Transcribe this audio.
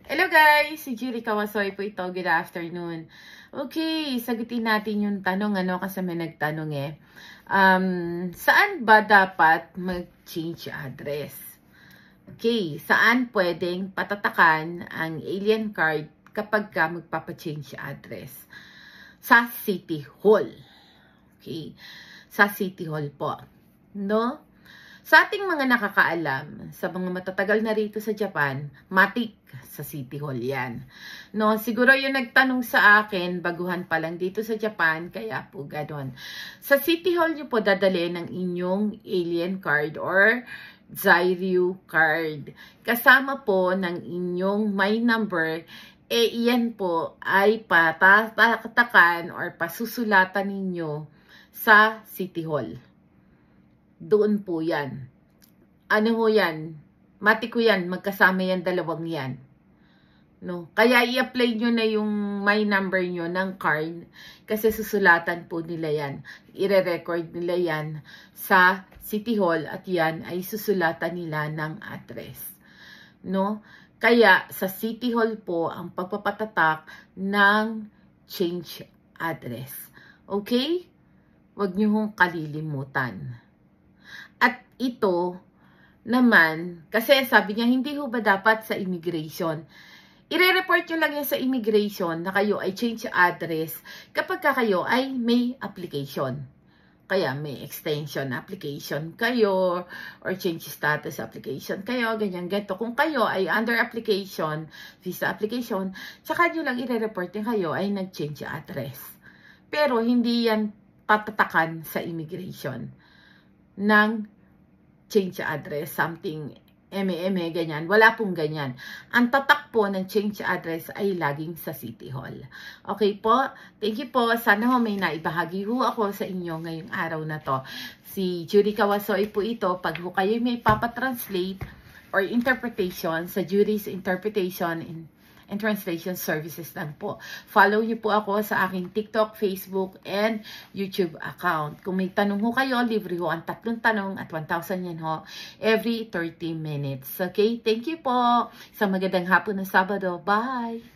Hello guys! Si Julie Kawasoy po ito. Good afternoon. Okay, sagutin natin yung tanong kasi may nagtanong saan ba dapat mag-change address? Okay, saan pwedeng patatakan ang alien card kapag ka magpapa-change address? Sa City Hall. Okay, sa City Hall po. No? Sa ating mga nakakaalam, sa mga matatagal na rito sa Japan, matik sa City Hall yan. No, siguro yung nagtanong sa akin, baguhan pa lang dito sa Japan, kaya po gano'n. Sa City Hall nyo po dadalhin ang inyong alien card or Zairyu card. Kasama po ng inyong my number, iyan po ay patatakan or pasusulatan ninyo sa City Hall. Doon po yan. Ano ho yan? Mati ko yan. Magkasama yan, dalawang yan. No? Kaya i-apply nyo na yung my number nyo ng card kasi susulatan po nila yan. Ire-record nila yan sa City Hall at yan ay susulatan nila ng address. No? Kaya sa City Hall po ang pagpapatatak ng change address. Okay? Huwag nyo hong kalilimutan. At ito naman, kasi sabi niya, hindi ho ba dapat sa immigration? Ire-report nyo lang yan sa immigration na kayo ay change address kapag kayo ay may application. Kaya may extension application kayo or change status application kayo, ganyan, ganito. Kung kayo ay under application, visa application, tsaka nyo lang ire-report nyo kayo ay nag-change address. Pero hindi yan patatakan sa immigration ng change address, something ganyan. Wala pong ganyan. Ang tatak po ng change address ay laging sa City Hall. Okay po? Thank you po. Sana ho may naibahagi ho ako sa inyo ngayong araw na to. Si Julie Kawasoy po ito. Pag ho kayo may papatranslate or interpretation sa Julie's Interpretation and Translation Services lang po. Follow niyo po ako sa aking TikTok, Facebook, and YouTube account. Kung may tanong ho kayo, libre ho ang 3 tanong at 1,000 yan ho every 30 minutes. Okay? Thank you po. Sa magandang hapon na Sabado. Bye!